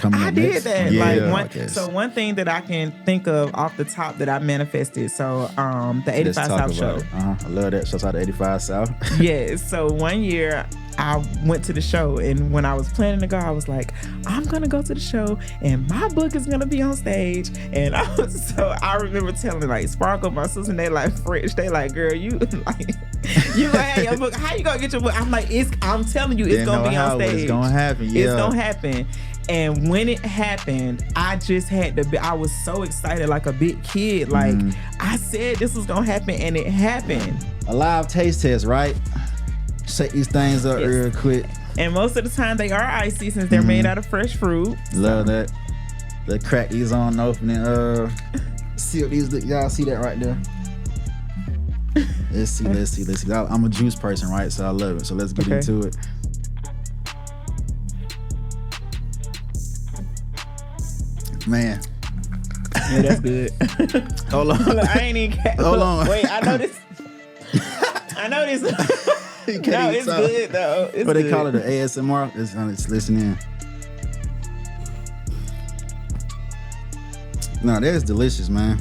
coming I up did next? that. Yeah. So one thing that I can think of off the top that I manifested. So the 85 South show. I love that. Shout out to 85 South. Yes. So one year I went to the show, and when I was planning to go, I was like, I'm gonna go to the show, and my book is gonna be on stage. And so I remember telling like Sparkle, my sister, and they like French, they like, girl, you like you gonna have your book. How you gonna get your book? I'm like, I'm telling you, it's gonna be on stage. It's gonna happen. Yeah. It's gonna happen. And when it happened, I just had to be, I was so excited like a big kid. Like I said this was gonna happen, and it happened. A live taste test, right? Shake these things up real quick. And most of the time they are icy since they're made out of fresh fruit. Love that. Let's crack these on open and see what these look. Y'all see that right there? Let's see. I'm a juice person, right? So I love it. So let's get into it. Man. Yeah, that's good. Hold on. I ain't even. Hold on. Wait, I know this. No, it's good though. It's what they good. call it, the ASMR. Let's listen in. No, that's delicious, man.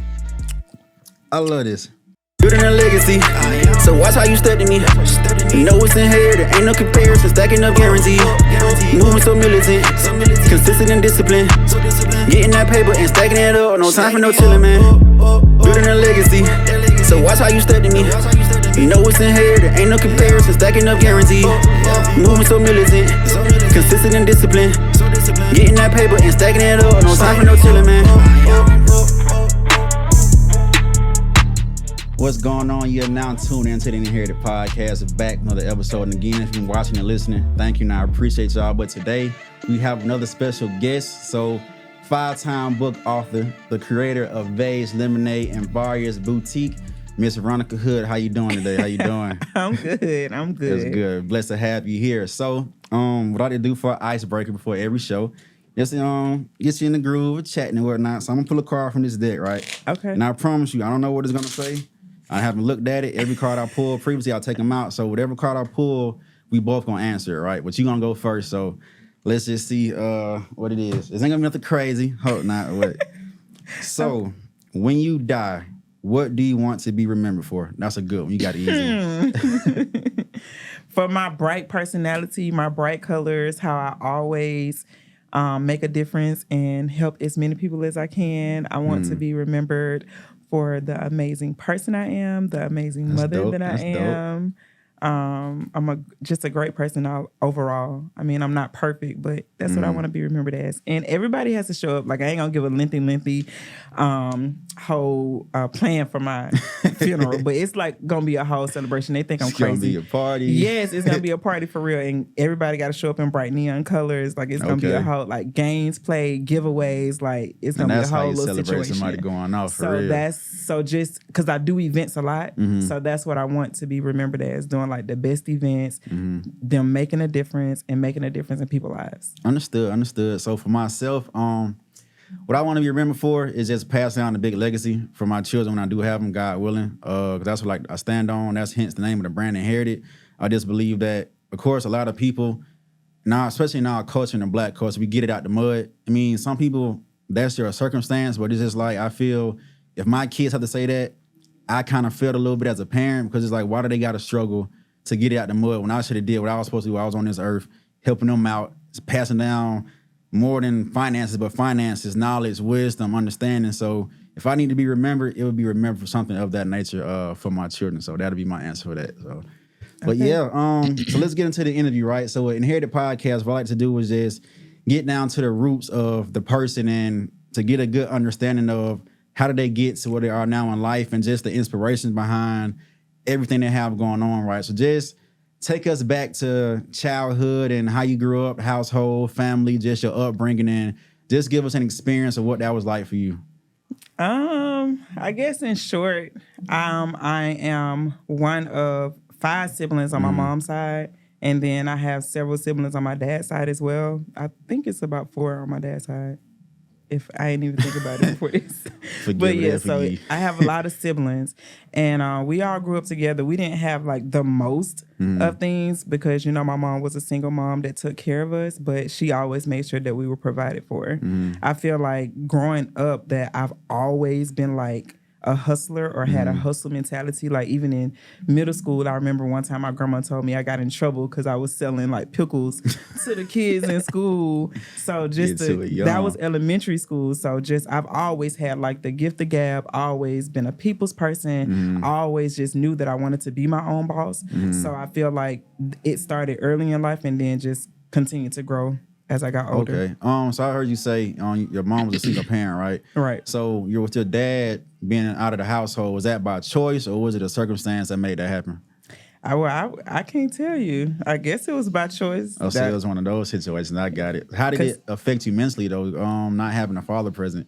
I love this. Building a legacy, so watch how you step to me. You know it's inherited, ain't no comparison, stacking up guaranteed. Moving so militant, consistent and disciplined. Getting that paper and stacking it up, no time for no chillin', man. Building a legacy, so watch how you step to me. You know it's inherited, ain't no comparison, stacking up guaranteed. Moving so militant, consistent and disciplined. Getting that paper and stacking it up, no time for no chillin', man. What's going on? You're now tuned into the Inherited Podcast. Back another episode. And again, if you've been watching and listening, thank you. Now I appreciate y'all. But today we have another special guest. So 5-time book author, the creator of Vase, Lemonade, and Barriers Boutique, Miss Veronica Hood. How you doing today? How you doing? I'm good. That's good. Blessed to have you here. So what I like to do for an icebreaker before every show, just get you in the groove, chatting and whatnot. So I'm gonna pull a card from this deck, right? Okay. And I promise you, I don't know what it's gonna say. I haven't looked at it. Every card I pulled previously, I'll take them out. So whatever card I pull, we both gonna answer it, right? But you gonna go first. So let's just see what it is. This ain't gonna be nothing crazy. Hope not. What? So when you die, what do you want to be remembered for? That's a good one. You got it easy. For my bright personality, my bright colors, how I always make a difference and help as many people as I can. I want to be remembered for the amazing person I am, the amazing mother that I am. I'm just a great person overall. I mean, I'm not perfect, but that's what I want to be remembered as. And everybody has to show up. Like, I ain't gonna give a lengthy whole plan for my funeral, but it's like gonna be a whole celebration. They think I'm crazy. It's gonna be a party. Yes, it's gonna be a party for real, and everybody got to show up in bright neon colors. Like, it's gonna be a whole like games played, giveaways. Like, it's gonna be a whole little situation. Somebody going off for so real. So just because I do events a lot, so that's what I want to be remembered as, doing like the best events, them making a difference and making a difference in people's lives. Understood. So for myself, what I want to be remembered for is just pass down the big legacy for my children when I do have them, God willing. Because that's what like I stand on. That's hence the name of the brand, Inherited. I just believe that, of course, a lot of people now, especially in our culture, in the Black culture, we get it out the mud. I mean, some people, that's their circumstance, but it's just like, I feel if my kids have to say that, I kind of felt a little bit as a parent, because it's like, why do they got to struggle to get it out the mud when I should have did what I was supposed to do while I was on this earth, helping them out, passing down more than finances, but finances, knowledge, wisdom, understanding. So if I need to be remembered, it would be remembered for something of that nature for my children. So that'll be my answer for that. So, but so let's get into the interview, right? So Inherited Podcast, what I like to do is just get down to the roots of the person and to get a good understanding of how did they get to where they are now in life and just the inspirations behind everything they have going on, right? So just take us back to childhood and how you grew up, household, family, just your upbringing, and just give us an experience of what that was like for you. I guess in short, I am one of 5 siblings on my mom's side, and then I have several siblings on my dad's side as well. I think it's about 4 on my dad's side. if I ain't even think about it before this. Forgive But it yeah, and so forgive. I have a lot of siblings, and we all grew up together. We didn't have like the most of things because, you know, my mom was a single mom that took care of us, but she always made sure that we were provided for. I feel like growing up that I've always been like a hustler or had a hustle mentality. Like even in middle school, I remember one time my grandma told me I got in trouble because I was selling like pickles to the kids in school. So just Get to it that young. was elementary school. So just I've always had like the gift of gab, always been a people's person, always just knew that I wanted to be my own boss. So I feel like it started early in life and then just continued to grow as I got older. Okay. So I heard you say your mom was a single parent, right? Right. So you're with your dad being out of the household. Was that by choice or was it a circumstance that made that happen? I can't tell you. I guess it was by choice. Oh, so it was one of those situations. I got it. How did it affect you mentally though? Not having a father present,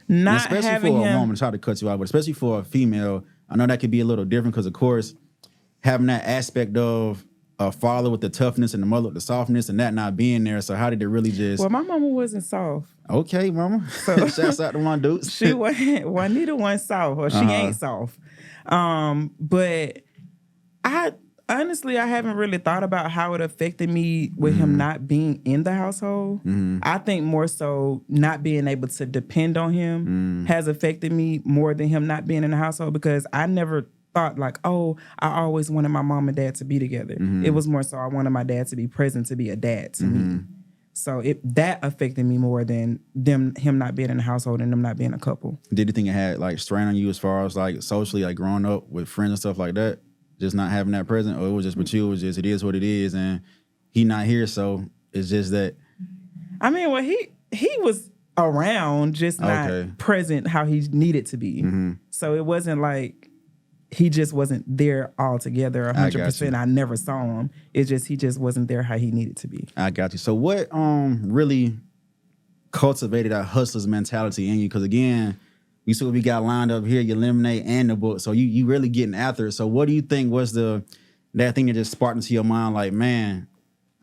and Not especially having for a him. woman. Try to cut you out, but especially for a female, I know that could be a little different because, of course, having that aspect of a father with the toughness and the mother with the softness, and that not being there. So how did it really just? Well, my mama wasn't soft. Okay, mama. Shouts out to one dudes. She wasn't. Juanita wasn't soft, or she ain't soft. But I honestly, I haven't really thought about how it affected me with him not being in the household. I think more so not being able to depend on him has affected me more than him not being in the household because I never thought like, oh, I always wanted my mom and dad to be together. It was more so I wanted my dad to be present, to be a dad to me. So that affected me more than him not being in the household and them not being a couple. Did you think it had like strain on you as far as like socially, like growing up with friends and stuff like that? Just not having that present, or it was just with you? It was just it is what it is, and he not here, so it's just that. I mean, well, he was around, just not present how he needed to be. So it wasn't like he just wasn't there altogether 100%. I never saw him. It's just he just wasn't there how he needed to be. I got you. So what really cultivated that hustler's mentality in you? Because again, you see what we got lined up here, your lemonade and the book. So you really getting after it. So what do you think was that thing that just sparked into your mind? Like, man,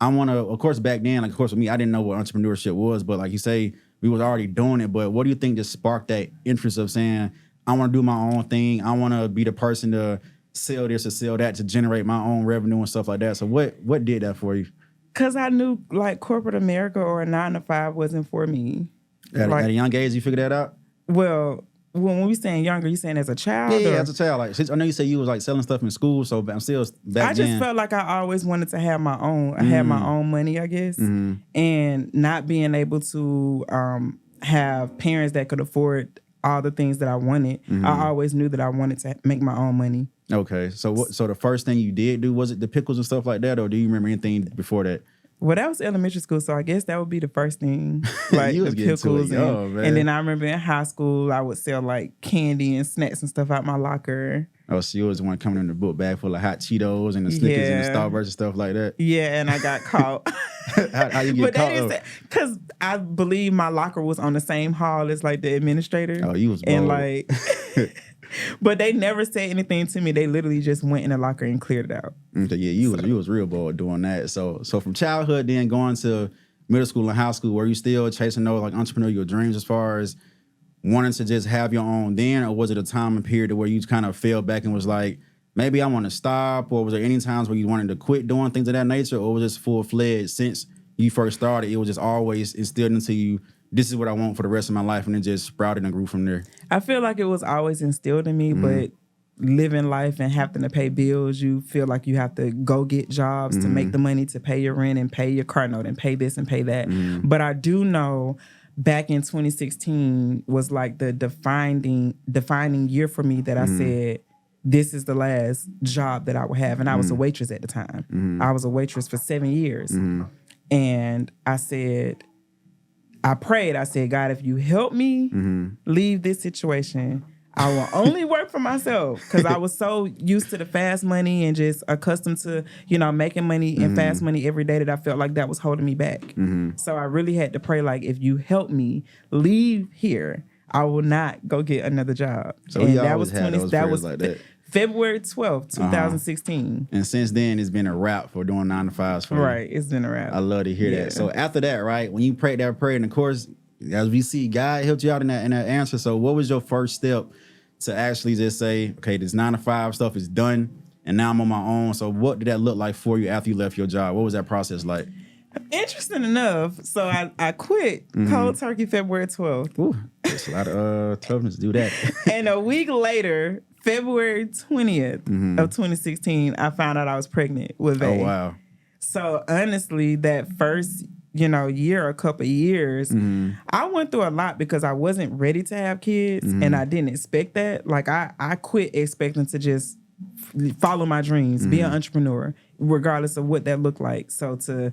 I want to. Of course, back then, like of course with me, I didn't know what entrepreneurship was. But like you say, we was already doing it. But what do you think just sparked that interest of saying, I want to do my own thing. I want to be the person to sell this or sell that to generate my own revenue and stuff like that. So what did that for you? Because I knew like corporate America or a 9-to-5 wasn't for me. At a young age, you figured that out? Well, when we saying younger, you saying as a child? Yeah, as a child. Like I know you say you was like selling stuff in school, so I'm still back I just then. felt like I always wanted to have my own. I had my own money, I guess. And not being able to have parents that could afford all the things that I wanted. I always knew that I wanted to make my own money. Okay. So the first thing you did do, was it the pickles and stuff like that, or do you remember anything before that? Well, that was elementary school, so I guess that would be the first thing, like You the was getting to pickles. it young, man. And then I remember in high school, I would sell like candy and snacks and stuff out my locker. Oh, so you was the one coming in the book bag full of hot Cheetos and the Snickers and the Starburst and stuff like that? Yeah, and I got caught. How you get caught? Because I believe my locker was on the same hall as like the administrator. Oh, you was bold. And like, but they never said anything to me. They literally just went in the locker and cleared it out. Okay, yeah, you was real bold doing that. So from childhood, then going to middle school and high school, were you still chasing those like entrepreneurial dreams as far as wanting to just have your own then, or was it a time and period where you kind of fell back and was like, maybe I want to stop, or was there any times where you wanted to quit doing things of that nature, or was it just full-fledged since you first started, it was just always instilled into you, this is what I want for the rest of my life, and it just sprouted and grew from there? I feel like it was always instilled in me, but living life and having to pay bills, you feel like you have to go get jobs to make the money to pay your rent and pay your car note and pay this and pay that. But I do know back in 2016 was like the defining year for me that I said, this is the last job that I will have. And I was a waitress at the time. I was a waitress for 7 years. And I said, I prayed, I said, God, if you help me leave this situation, I will only work for myself, because I was so used to the fast money and just accustomed to, making money and fast money every day that I felt like that was holding me back. So I really had to pray, like, if you help me leave here, I will not go get another job. So and that was like that. February 12th, 2016. And since then, it's been a wrap for doing 9 to 5s for you. Right, it's been a wrap. I love to hear that. So after that, right, when you prayed that prayer, and of course, as we see, God helped you out in that answer. So what was your first step to actually just say, okay, this 9-to-5 stuff is done and now I'm on my own? So what did that look like for you after you left your job? What was that process like? Interesting enough, so I quit cold turkey February 12th. Ooh, there's a lot of toughness to do that. And a week later, February 20th of 2016, I found out I was pregnant with Oh, Vay. wow. So honestly, that first, year, a couple of years, I went through a lot because I wasn't ready to have kids and I didn't expect that. Like I quit expecting to just follow my dreams, be an entrepreneur, regardless of what that looked like. So to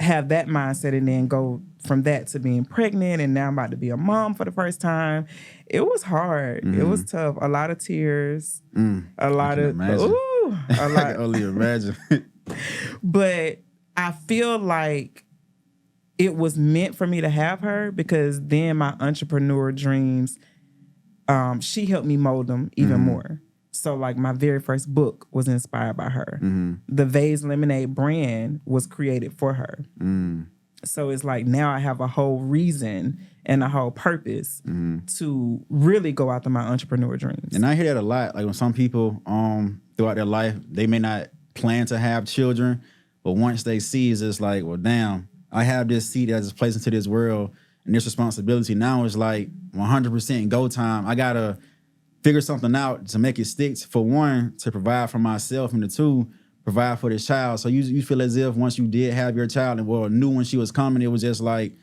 have that mindset and then go from that to being pregnant and now I'm about to be a mom for the first time, it was hard. It was tough. A lot of tears, a lot of imagine. a lot. I can only imagine. But I feel like it was meant for me to have her because then my entrepreneur dreams, she helped me mold them even more. So like my very first book was inspired by her. The Vay's Lemonade brand was created for her. So it's like now I have a whole reason and a whole purpose to really go after my entrepreneur dreams. And I hear that a lot. Like when some people throughout their life, they may not plan to have children, but once they see it's just like, well, damn, I have this seed that's placed into this world and this responsibility. Now it's like 100% go time. I gotta figure something out to make it stick. For one, to provide for myself, and the two, provide for this child. So you feel as if once you did have your child and knew when she was coming, it was just like,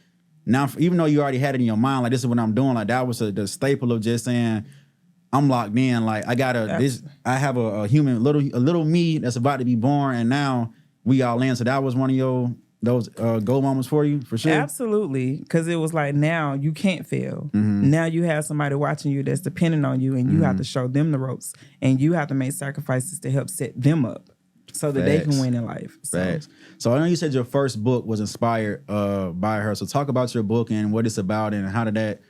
now, even though you already had it in your mind, like this is what I'm doing, like that was the staple of just saying, I'm locked in. Like I have a human, a little me that's about to be born, and now we all in. So that was one of those goal moments for you, for sure? Absolutely, because it was like now you can't fail. Now you have somebody watching you that's depending on you, and you have to show them the ropes, and you have to make sacrifices to help set them up so that they can win in life. So I know you said your first book was inspired by her. So talk about your book and what it's about, and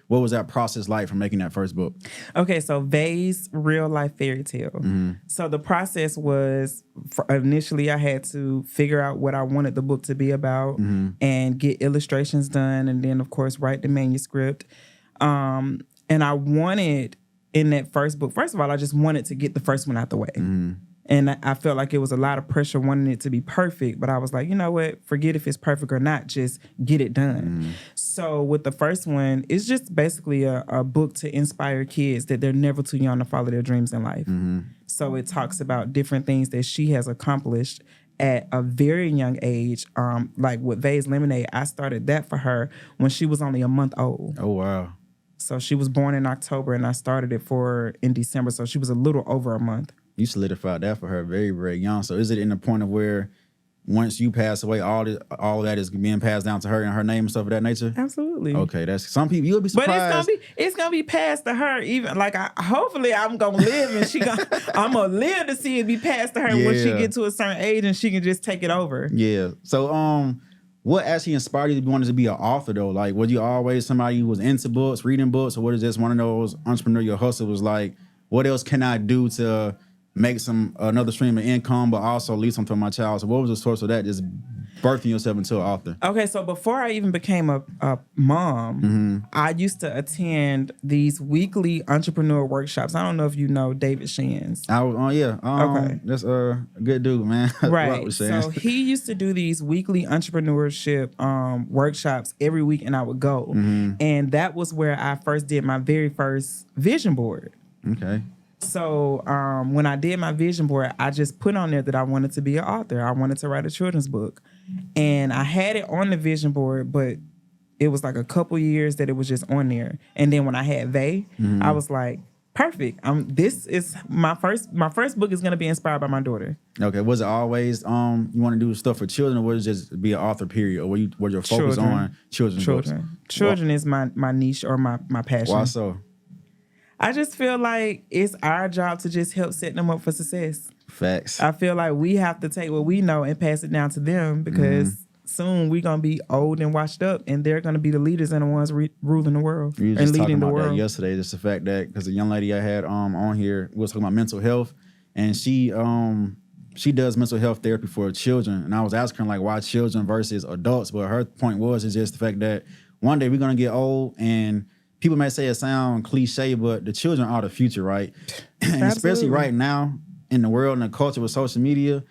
what was that process like for making that first book? Okay, so Vay's Real Life Fairy Tale. So the process was, initially I had to figure out what I wanted the book to be about and get illustrations done, and then of course write the manuscript. And I wanted in that first book, first of all, I just wanted to get the first one out the way. And I felt like it was a lot of pressure wanting it to be perfect. But I was like, you know what? Forget if it's perfect or not. Just get it done. So with the first one, it's just basically a book to inspire kids that they're never too young to follow their dreams in life. So it talks about different things that she has accomplished at a very young age. Like with Vay's Lemonade, I started that for her when she was only a month old. Oh, wow. So she was born in October and I started it for her in December. So she was a little over a month. You solidified that for her very, very young. So is it in the point of where once you pass away, all that is being passed down to her in her name and stuff of that nature? Absolutely. Okay, that's some people you'll be surprised. But it's gonna be passed to her. Even like hopefully I'm gonna live and I'm gonna live to see it be passed to her when she get to a certain age and she can just take it over. Yeah. So what actually inspired you to want to be an author though? Like, was you always somebody who was into books, reading books, or what is this one of those entrepreneurial hustles was like, what else can I do to make another stream of income, but also leave something for my child? So what was the source of that, just birthing yourself into an author? Okay, so before I even became a mom, I used to attend these weekly entrepreneur workshops. I don't know if you know David Shands. Okay. That's a good dude, man. Right. So he used to do these weekly entrepreneurship workshops every week, and I would go. And that was where I first did my very first vision board. Okay. So when I did my vision board, I just put on there that I wanted to be an author. I wanted to write a children's book. And I had it on the vision board, but it was like a couple years that it was just on there. And then when I had Vay, I was like, perfect. This is my first book is going to be inspired by my daughter. Okay. Was it always you want to do stuff for children, or was it just be an author period? Or was your focus on children's books? Children is my niche or my passion. Why so? I just feel like it's our job to just help set them up for success. Facts. I feel like we have to take what we know and pass it down to them because soon we're going to be old and washed up, and they're going to be the leaders and the ones ruling the world and leading the world. That yesterday, just the fact that, because the young lady I had on here was talking about mental health, and she does mental health therapy for children. And I was asking her, like, why children versus adults? But her point is just the fact that one day we're gonna get old, and people may say it sound cliche, but the children are the future, right? And especially right now in the world and the culture with social media,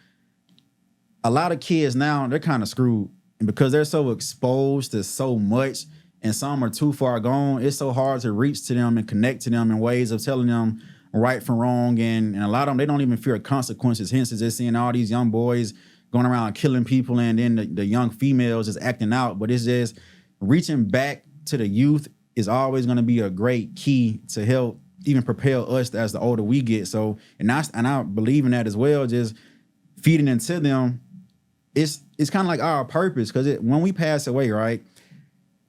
a lot of kids now, they're kind of screwed. And because they're so exposed to so much, and some are too far gone, it's so hard to reach to them and connect to them in ways of telling them right from wrong. And a lot of them, they don't even fear consequences. Hence, they're seeing all these young boys going around killing people, and then the young females just acting out. But it's just reaching back to the youth is always going to be a great key to help even propel us as the older we get. So, and I believe in that as well, just feeding into them. It's kind of like our purpose, because when we pass away, right,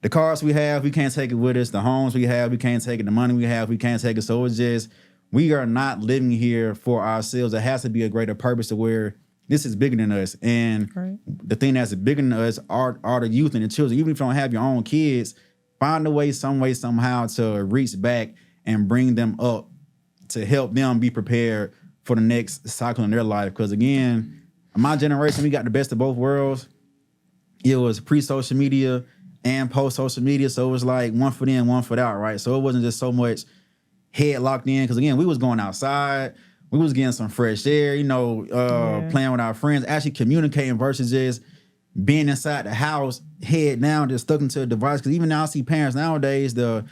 the cars we have, we can't take it with us. The homes we have, we can't take it. The money we have, we can't take it. So it's just, we are not living here for ourselves. There has to be a greater purpose to where this is bigger than us. And the thing that's bigger than us are the youth and the children. Even if you don't have your own kids, find a way, somehow to reach back and bring them up to help them be prepared for the next cycle in their life. Because again, my generation, we got the best of both worlds. It was pre-social media and post-social media, so it was like one foot in, one foot out, right? So it wasn't just so much head locked in, because again, we was going outside, we was getting some fresh air, playing with our friends, actually communicating versus just being inside the house, head down, just stuck into a device. Because even now I see parents nowadays, the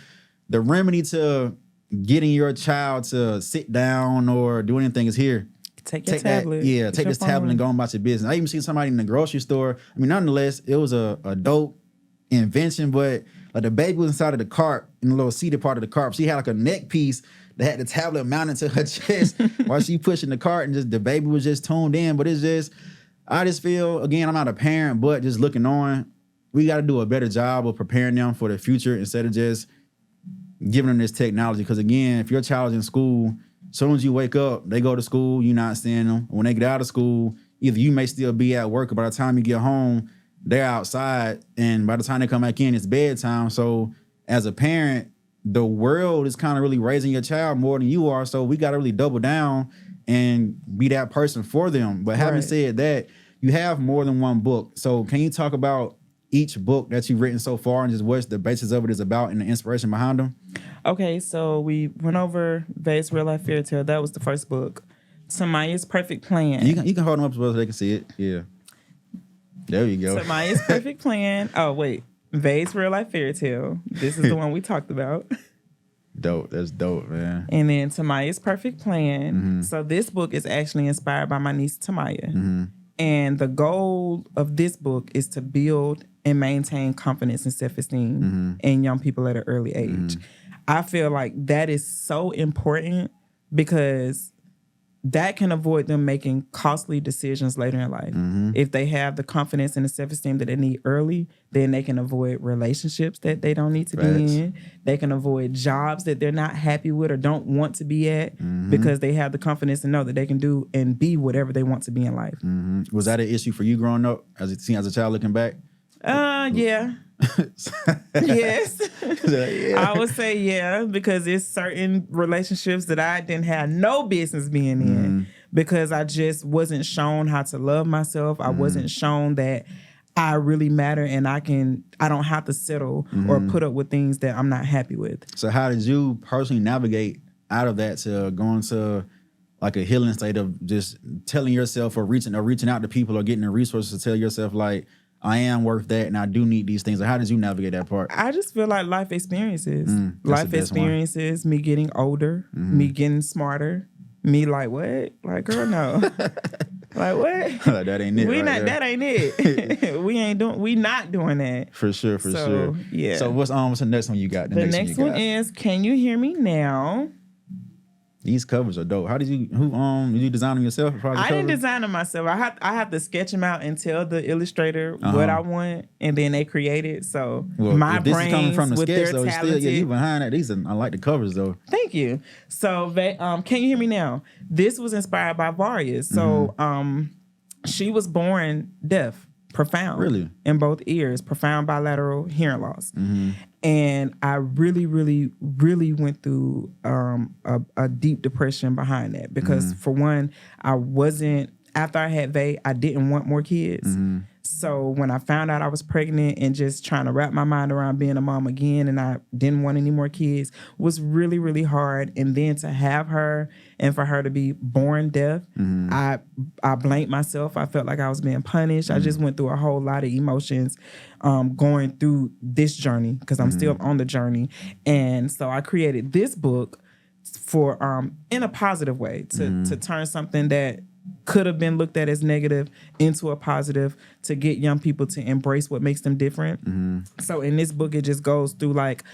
remedy to getting your child to sit down or do anything is here. Take your tablet. Take this tablet and go on about your business. I even seen somebody in the grocery store. I mean, nonetheless, it was a dope invention, but like the baby was inside of the cart, in the little seated part of the cart. She had like a neck piece that had the tablet mounted to her chest while she pushing the cart, and just the baby was just tuned in. But it's just, I just feel, again, I'm not a parent, but just looking on, we got to do a better job of preparing them for the future instead of just giving them this technology. Because again, if your child's in school, as soon as you wake up, they go to school, you're not seeing them. When they get out of school, either you may still be at work, or by the time you get home, they're outside, and by the time they come back in, it's bedtime. So as a parent, the world is kind of really raising your child more than you are. So we got to really double down and be that person for them. But having said that, you have more than one book. So can you talk about each book that you've written so far and just what the basis of it is about and the inspiration behind them? Okay, so we went over Vay's Real Life Fairy Tale. That was the first book. Tamaya's Perfect Plan. You can hold them up so they can see it. Yeah. There you go. Tamaya's Perfect Plan. Oh, wait. Vay's Real Life Fairy Tale. This is the one we talked about. Dope. That's dope, man. And then Tamaya's Perfect Plan. Mm-hmm. So this book is actually inspired by my niece, Tamaya. Mm-hmm. And the goal of this book is to build and maintain confidence and self-esteem in young people at an early age. I feel like that is so important, because that can avoid them making costly decisions later in life. If they have the confidence and the self-esteem that they need early, then they can avoid relationships that they don't need to be in. They can avoid jobs that they're not happy with or don't want to be at, because they have the confidence to know that they can do and be whatever they want to be in life. Was that an issue for you growing up as a child looking back? Yeah. Yes. I would say yeah, because it's certain relationships that I didn't have no business being in, because I just wasn't shown how to love myself. I wasn't shown that I really matter, and I don't have to settle or put up with things that I'm not happy with. So how did you personally navigate out of that to going to like a healing state of just telling yourself or reaching out to people or getting the resources to tell yourself like, I am worth that, and I do need these things? How did you navigate that part? I just feel like life experiences. Life experiences, me getting older, me getting smarter, me like, what? Like, girl, no. Like, what? That ain't it. That ain't it. We not doing that. For sure. Yeah. So what's the next one you got? The next one is Can You Hear Me Now? These covers are dope. Did you design them yourself? I didn't design them myself. I have to sketch them out and tell the illustrator what I want, and then they create it. So my brains, is coming from the with sketch, their talented. You behind that. I like the covers though. Thank you. So Can You Hear Me Now? This was inspired by Varia. So she was born deaf, profound, really, in both ears, profound bilateral hearing loss. And I really, really, really went through a deep depression behind that, because for one, I after I had Vay, I didn't want more kids. So when I found out I was pregnant and just trying to wrap my mind around being a mom again, and I didn't want any more kids, was really, really hard. And then to have her and for her to be born deaf, I blamed myself. I felt like I was being punished. I just went through a whole lot of emotions going through this journey, because I'm still on the journey. And so I created this book for in a positive way to turn something that could have been looked at as negative into a positive, to get young people to embrace what makes them different. So in this book, it just goes through like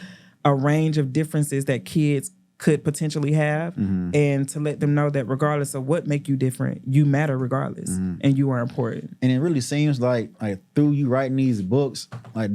a range of differences that kids could potentially have, and to let them know that regardless of what make you different, you matter regardless, and you are important. And it really seems like through you writing these books, like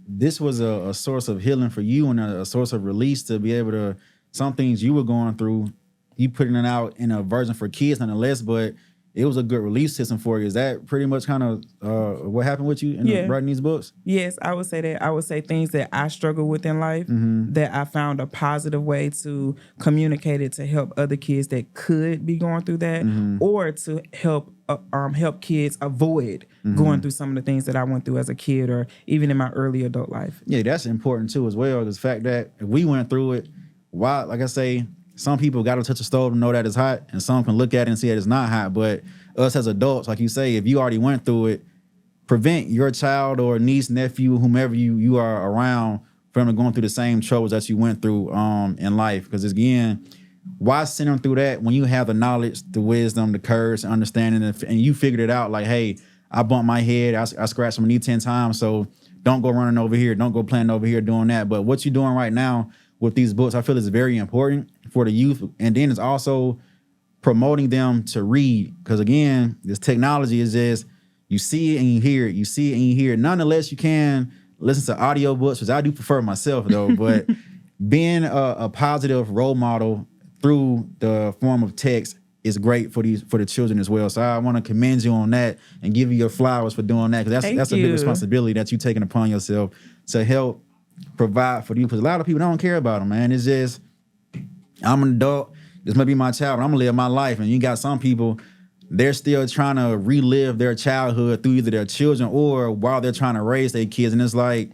this was a source of healing for you and a source of release to be able to, some things you were going through, you putting it out in a version for kids nonetheless, but it was a good release system for you. Is that pretty much kind of what happened with you in writing these books? Yes, I would say that. I would say things that I struggle with in life, that I found a positive way to communicate it to help other kids that could be going through that, or to help kids avoid going through some of the things that I went through as a kid, or even in my early adult life. Yeah, that's important too as well. The fact that if we went through it, why, like I say, some people got to touch a stove to know that it's hot, and some can look at it and see that it's not hot. But us as adults, like you say, if you already went through it, prevent your child or niece, nephew, whomever you are around from going through the same troubles that you went through in life. Because again, why send them through that when you have the knowledge, the wisdom, the courage, the understanding, and you figured it out? Like, hey, I bumped my head, I scratched my knee 10 times, so don't go running over here, don't go planning over here doing that. But what you're doing right now with these books, I feel is very important for the youth. And then it's also promoting them to read. Because again, this technology is just, you see it and you hear it. You see it and you hear it. Nonetheless, you can listen to audiobooks, which I do prefer myself though. But being a positive role model through the form of text is great for the children as well. So I want to commend you on that and give you your flowers for doing that. Because that's a big responsibility that you're taking upon yourself to help provide for you, because a lot of people don't care about them, man. It's just, I'm an adult, this may be my child, but I'm gonna live my life. And you got some people, they're still trying to relive their childhood through either their children or while they're trying to raise their kids. And it's like,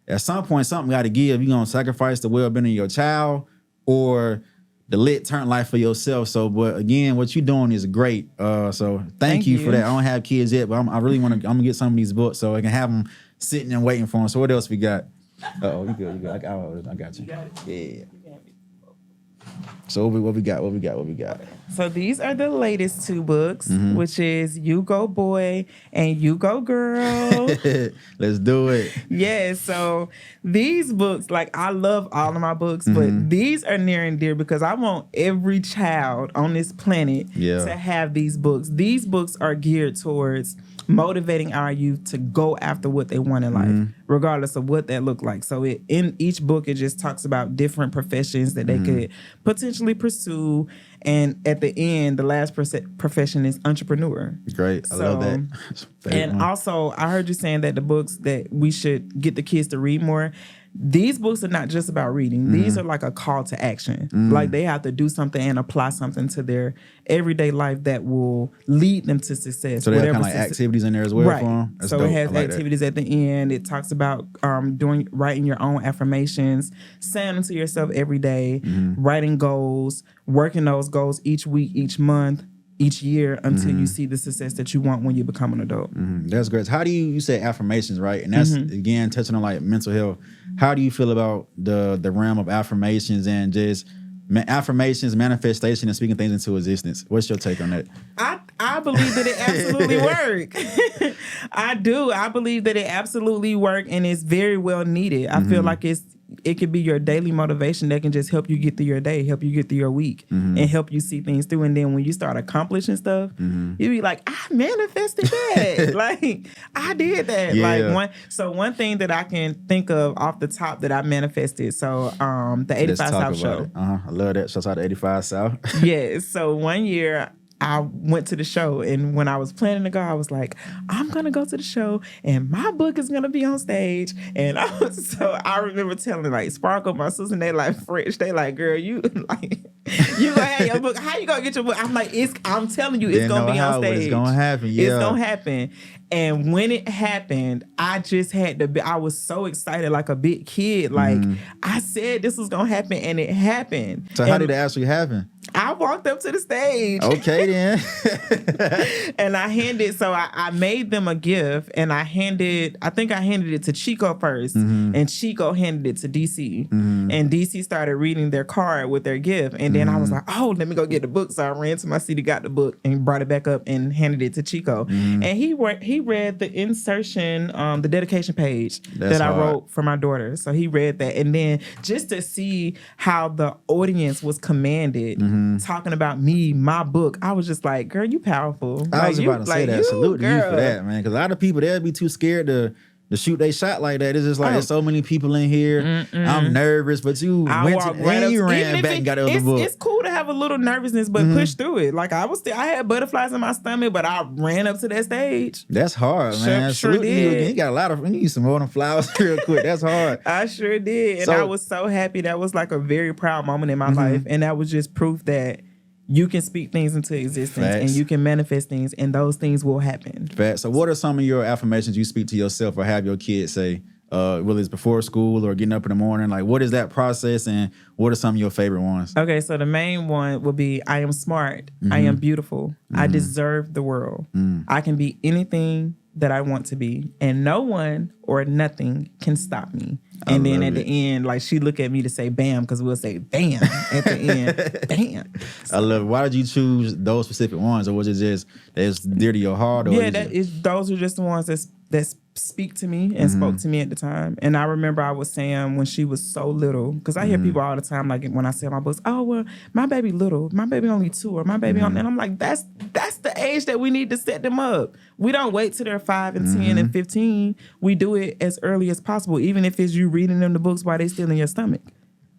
at some point, something got to give. You're gonna sacrifice the well-being of your child or the lit turn life for yourself. So, but again, what you're doing is great. So thank you for that. I don't have kids yet, but I really want to, I'm gonna get some of these books so I can have them sitting and waiting for them. So what else we got? Oh, you good? I got you. Yeah. So what we got? So these are the latest two books, which is You Go Boy and You Go Girl. Let's do it. Yeah, so these books, like, I love all of my books, but these are near and dear because I want every child on this planet to have these books. These books are geared towards motivating our youth to go after what they want in life, regardless of what that look like. So in each book, it just talks about different professions that they could potentially pursue. And at the end, the last profession is entrepreneur. Great. I love that. And also, I heard you saying that the books that we should get the kids to read more. These books are not just about reading. These are like a call to action. Like they have to do something and apply something to their everyday life that will lead them to success. So they have kind of like activities in there as well for them? That's so dope. It has activities at the end. It talks about writing your own affirmations, saying them to yourself every day, writing goals, working those goals each week, each month, each year until you see the success that you want when you become an adult. That's great. How do you say affirmations, right? And that's again touching on like mental health. How do you feel about the realm of affirmations and just affirmations, manifestation, and speaking things into existence? What's your take on that? I believe that it absolutely works. I do. I believe that it absolutely works and it's very well needed. I feel like it could be your daily motivation that can just help you get through your day, help you get through your week, and help you see things through. And then when you start accomplishing stuff, you be like, I manifested that. Like, I did that. Yeah. Like one thing that I can think of off the top that I manifested. So the 85 South show. I love that. Shout out to 85 South. Yes. So one year I went to the show, and when I was planning to go, I was like, I'm gonna go to the show and my book is gonna be on stage. And I remember telling like Sparkle, my sister, and they like French, they like, girl, you like You gonna have your book. How you gonna get your book? I'm like, I'm telling you, it's Didn't gonna know be how, on but stage. it's gonna happen. Yeah. It's gonna happen. And when it happened, I just had to be, I was so excited like a big kid. Like I said this was gonna happen and it happened. So how did it actually happen? I walked up to the stage. Okay then. And I made them a gift and I think I handed it to Chico first. And Chico handed it to DC. And DC started reading their card with their gift. And then I was like, oh, let me go get the book. So I ran to my seat, got the book and brought it back up and handed it to Chico. And he read the insertion, the dedication page that I wrote for my daughter. So he read that. And then just to see how the audience was commanded, talking about me, my book, I was just like, girl, you powerful. I was like, about to say that. Salute to you for that, man. Because a lot of people, they'll be too scared to shoot they shot like that. It's just like, there's so many people in here. I'm nervous, but you ran back and got the other book. It's cool to have a little nervousness, but push through it. Like I had butterflies in my stomach, but I ran up to that stage. That's hard, man. Sure Salute to you did. again. You got we need some more than flowers real quick. That's hard. I sure did. And I was so happy. That was like a very proud moment in my life. And that was just proof that you can speak things into existence and you can manifest things and those things will happen. Facts. So what are some of your affirmations you speak to yourself or have your kids say, whether it's before school or getting up in the morning? Like, what is that process and what are some of your favorite ones? Okay, so the main one will be, I am smart. I am beautiful. I deserve the world. I can be anything that I want to be and no one or nothing can stop me. And then at the end, like she look at me to say bam, because we'll say bam at the end. Bam. I love it. Why did you choose those specific ones? Or was it just that's dear to your heart? Or those are just the ones that speak to me and spoke to me at the time. And I remember I was saying when she was so little, because I hear people all the time, like when I sell my books, oh, well, my baby little, my baby only 2, or my baby only, and I'm like, that's the age that we need to set them up. We don't wait till they're 5 and 10 and 15. We do it as early as possible, even if it's you reading them the books while they still in your stomach.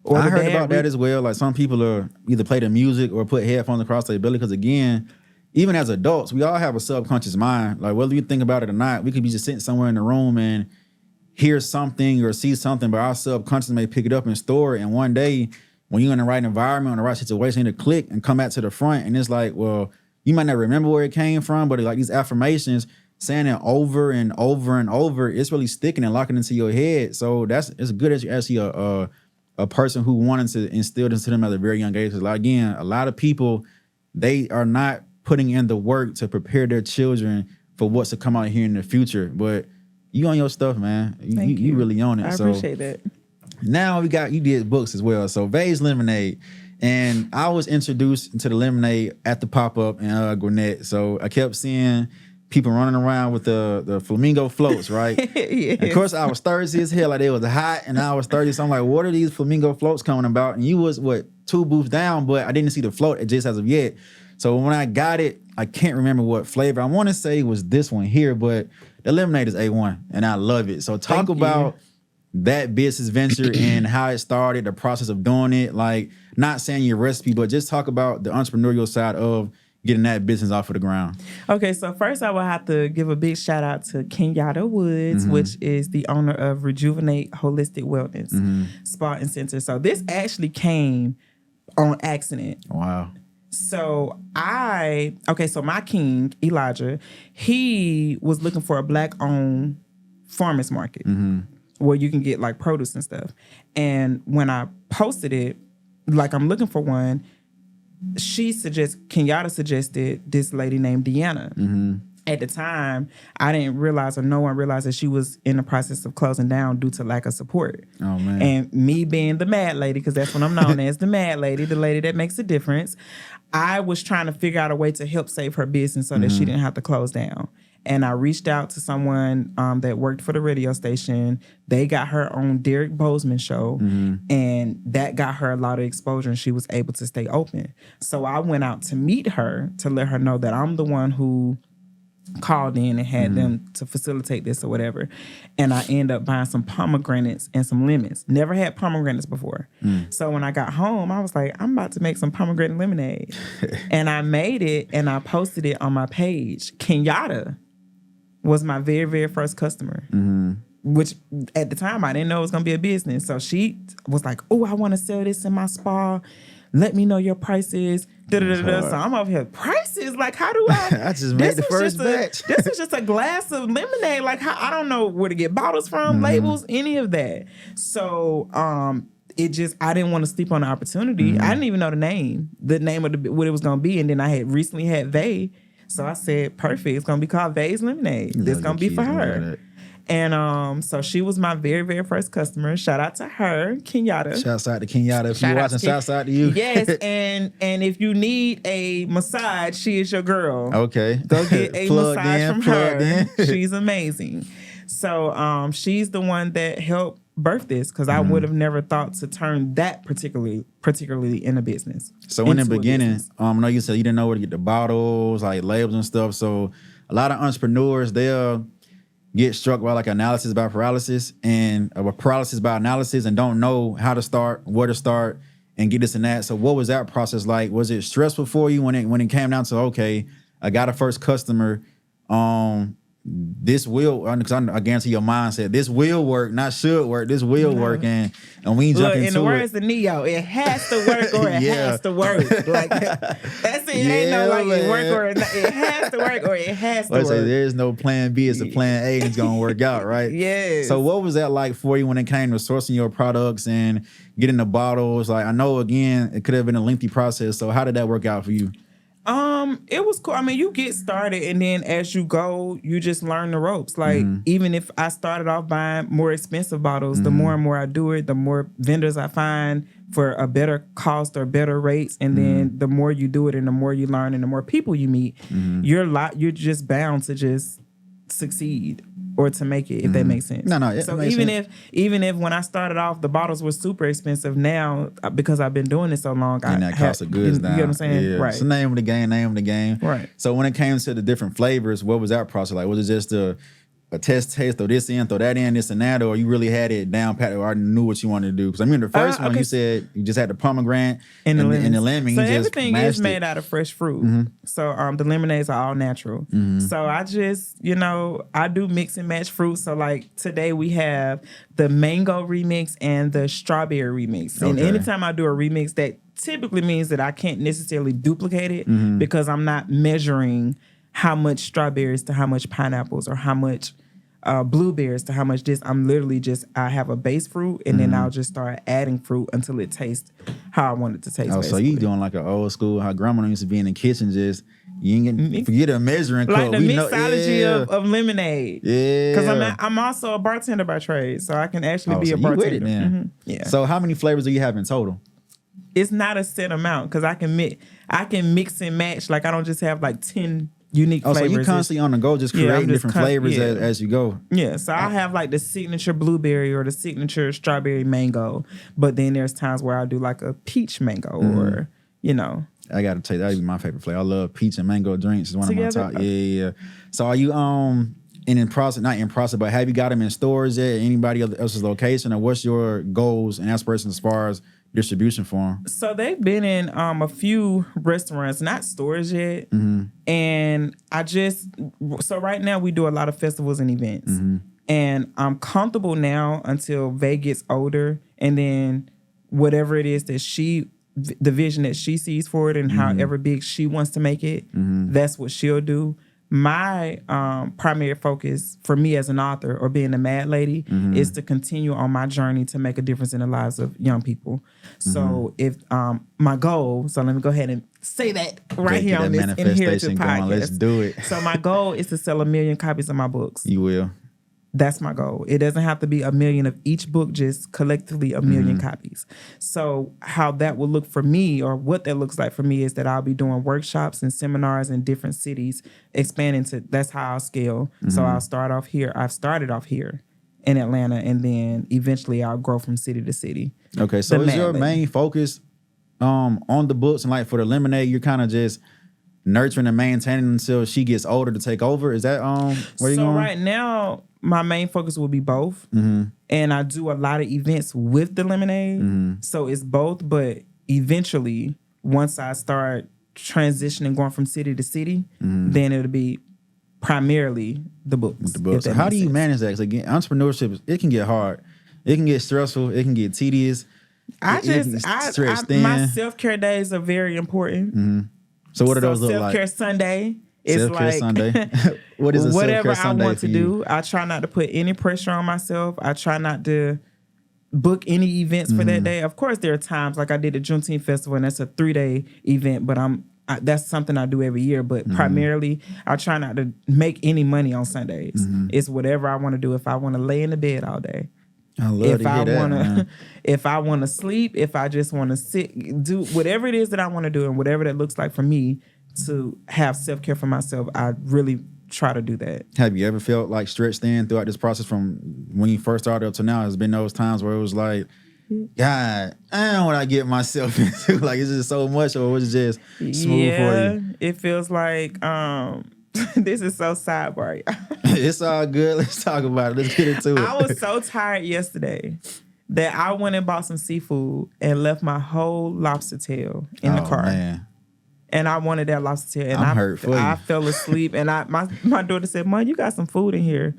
Or I heard about that as well. Like some people are either play the music or put headphones across their belly, because again, even as adults, we all have a subconscious mind. Like whether you think about it or not, we could be just sitting somewhere in the room and hear something or see something, but our subconscious may pick it up and store it. And one day, when you're in the right environment, or the right situation, it'll click and come back to the front. And it's like, well, you might not remember where it came from, but like these affirmations, saying it over and over and over, it's really sticking and locking into your head. So it's good as you actually a person who wanted to instill this into them at a very young age. Because like, again, a lot of people, they are not putting in the work to prepare their children for what's to come out here in the future. But you on your stuff, man. You really on it. I appreciate that. Now you did books as well. So Vase Lemonade. And I was introduced to the lemonade at the pop-up in Gwinnett. So I kept seeing people running around with the flamingo floats, right? Yes. And of course, I was thirsty as hell. Like, it was hot, and I was thirsty. So I'm like, what are these flamingo floats coming about? And you was, 2 booths down, but I didn't see the float just as of yet. So when I got it, I can't remember what flavor. I want to say it was this one here, but the lemonade is A1, and I love it. So talk about that business venture and how it started, the process of doing it. Like, not saying your recipe, but just talk about the entrepreneurial side of getting that business off of the ground. Okay, so first I will have to give a big shout out to Kenyatta Woods, which is the owner of Rejuvenate Holistic Wellness Spa and Center. So this actually came on accident. Wow. So so my king, Elijah, he was looking for a Black-owned farmer's market where you can get like produce and stuff. And when I posted it, like I'm looking for one, Kenyatta suggested this lady named Deanna. At the time, I didn't realize, or no one realized, that she was in the process of closing down due to lack of support. Oh, man. And me being the mad lady, because that's what I'm known as, the mad lady, the lady that makes a difference, I was trying to figure out a way to help save her business so that she didn't have to close down. And I reached out to someone that worked for the radio station. They got her on Derek Bozeman show, and that got her a lot of exposure, and she was able to stay open. So I went out to meet her to let her know that I'm the one who called in and had them to facilitate this or whatever. And I ended up buying some pomegranates and some lemons. Never had pomegranates before. So when I got home, I was like, I'm about to make some pomegranate lemonade. And I made it and I posted it on my page. Kenyatta was my very, very first customer, which at the time I didn't know it was going to be a business. So she was like, oh, I want to sell this in my spa. let me know your prices. So hard. I'm over here, prices? Like, how do I? I just made the first batch. This was just a glass of lemonade. Like, how, I don't know where to get bottles from, Mm-hmm. labels, any of that. So, it just, I didn't want to sleep on the opportunity. Mm-hmm. I didn't even know the name of what it was going to be. And then I had recently had Vay. So I said, perfect. It's going to be called Vay's Lemonade. This Love going to your be for kids, love her. that. And so she was my very, very first customer. Shout out to her, Kenyatta. Shouts out to Kenyatta. If Shout you're out watching, to shouts out to you. Yes, and if you need a massage, she is your girl. Okay. Go get a massage from her. in. She's amazing. So she's the one that helped birth this, because I would have never thought to turn that particularly in a business. So in the into a beginning, business. I know you said you didn't know where to get the bottles, like labels and stuff. So a lot of entrepreneurs, they'll get struck by like analysis by paralysis and paralysis by analysis and don't know how to start, where to start, and get this and that. So what was that process like? Was it stressful for you when it came down to, okay, I got a first customer, this will, because I guarantee your mind said this will work, not should work. This will work, and we jump Look, into in the it. words of Neo, it has to work or it Yeah. has to work. Like, that's it. It ain't no like it work or it has to work or it has to Like I say, work. there's no plan B. It's a plan A, and it's gonna work out, right? Yes. So what was that like for you when it came to sourcing your products and getting the bottles? Like, I know, again, it could have been a lengthy process. So how did that work out for you? It was cool. I mean, you get started, and then as you go, you just learn the ropes. Like, even if I started off buying more expensive bottles, the more and more I do it, the more vendors I find for a better cost or better rates. And then the more you do it and the more you learn and the more people you meet, you're just bound to just succeed or to make it, if that makes sense. No, it so makes sense. even if when I started off the bottles were super expensive, now because I've been doing it so long, And that cost of goods you down. get what I'm saying? Yeah. Right. It's the name of the game. Right. So when it came to the different flavors, what was that process like? Was it just a test, throw this in, throw that in, this and that, or you really had it down pat, or already knew what you wanted to do? Because I mean, the first one, you said you just had the pomegranate and the lemon. So you just everything is mashed made it. out of fresh fruit. So the lemonades are all natural. So I just, I do mix and match fruit. So like today we have the mango remix and the strawberry remix. And Okay. anytime I do a remix, that typically means that I can't necessarily duplicate it because I'm not measuring how much strawberries to how much pineapples or how much blueberries to how much this. I'm literally I have a base fruit and then I'll just start adding fruit until it tastes how I want it to taste. Oh, so you doing like an old school, how grandma used to be in the kitchen, just you ain't getting, forget a measuring cup. like the We know- mixology yeah. of lemonade. Yeah. Because I'm also a bartender by trade, so I can actually be so a you with bartender. it then. Yeah. So how many flavors do you have in total? It's not a set amount because I can mix and match. Like I don't just have like 10 unique Oh, so flavors. you constantly on the go, just Yeah, I'm creating just different flavors yeah. as you go. Yeah, so I'll have like the signature blueberry or the signature strawberry mango, but then there's times where I'll do like a peach mango or, I gotta tell you, that'd be my favorite flavor. I love peach and mango drinks. It's one Together? of my top. Yeah. So are you not in process, but have you got them in stores at anybody else's location, or what's your goals and aspirations as far as distribution for them? So they've been in a few restaurants, not stores yet. And so right now we do a lot of festivals and events. And I'm comfortable now until Vay gets older. And then whatever it is that the vision that she sees for it and however big she wants to make it, that's what she'll do. My primary focus for me as an author or being a mad lady is to continue on my journey to make a difference in the lives of young people. So if my goal, so let me go ahead and say that right here on this Inherited podcast. Let's do it. So my goal is to sell 1 million copies of my books. You will. That's my goal. It doesn't have to be 1 million of each book, just collectively 1 million copies. So how that will look for me, or what that looks like for me, is that I'll be doing workshops and seminars in different cities, expanding to, that's how I'll scale. So I'll start off here. I've started off here in Atlanta, and then eventually I'll grow from city to city. Okay, so is your lady. main focus on the books, and like for the lemonade, you're kind of just nurturing and maintaining until she gets older to take over? Is that where you So going? right now, my main focus will be both. And I do a lot of events with the lemonade. So it's both, but eventually, once I start transitioning, going from city to city, then it'll be primarily the books. The books. So how do you manage that? Because again, entrepreneurship, it can get hard. It can get stressful. It can get tedious. My self-care days are very important. So what do those look like? Self-care Sunday is Self-care like Sunday. What is a whatever self-care I Sunday want for to you? do. I try not to put any pressure on myself. I try not to book any events for that day. Of course, there are times like I did a Juneteenth festival, and that's a 3-day event, but that's something I do every year. But primarily, I try not to make any money on Sundays. It's whatever I want to do. If I want to lay in the bed all day, I love to hear that, man. if I want to sleep, if I just want to sit, do whatever it is that I want to do, and whatever that looks like for me to have self-care for myself, I really try to do that. Have you ever felt like stretched thin throughout this process from when you first started up to now? Has been those times where it was like, God, I don't know what I get myself into. Like, is it so much, or was it just smooth for you? It feels like this is so sidebar. It's all good. Let's talk about it. Let's get into it. I was so tired yesterday that I went and bought some seafood and left my whole lobster tail in the car. Man. And I wanted that lobster tail. And I'm hurt for you. I fell asleep. And my daughter said, Mom, you got some food in here.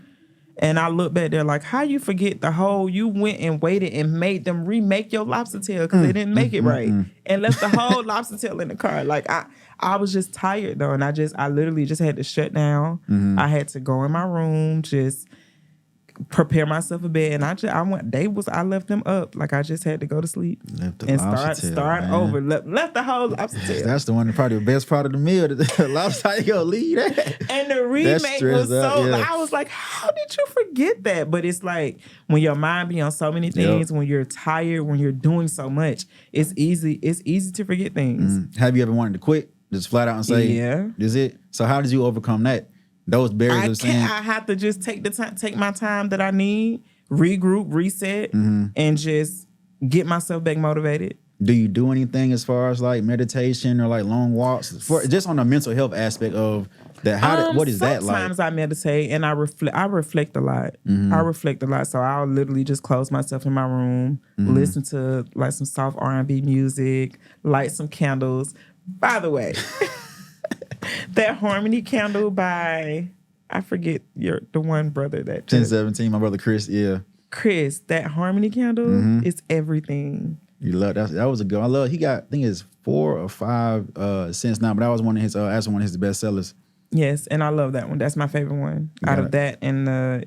And I looked back there like, how you forget you went and waited and made them remake your lobster tail because they didn't make it right. And left the whole lobster tail in the car. Like, I was just tired though. And I literally just had to shut down. I had to go in my room, just prepare myself a bed, and I left them up. Like, I just had to go to sleep and start over. Left the whole lobster tail. That's the one, probably the best part of the meal. The lobster, how you gonna leave that? And the remake was I was like, how did you forget that? But it's like when your mind be on so many things, when you're tired, when you're doing so much, it's easy to forget things. Have you ever wanted to quit? Just flat out and say, yeah. Is it? So how did you overcome that? Those barriers of saying, I have to just take my time that I need, regroup, reset, and just get myself back motivated. Do you do anything as far as like meditation or like long walks just on the mental health aspect of that? What is that like? Sometimes I meditate and I reflect a lot. I reflect a lot. So I'll literally just close myself in my room, listen to like some soft R&B music, light some candles. By the way, that Harmony candle by, I forget the one brother that 1017, my brother Chris, Chris, that Harmony candle is everything. You love that. That was a good. I think it's 4 or 5 cents now, but that was one of his actually one of his best sellers. Yes, and I love that one. That's my favorite one. Out of that and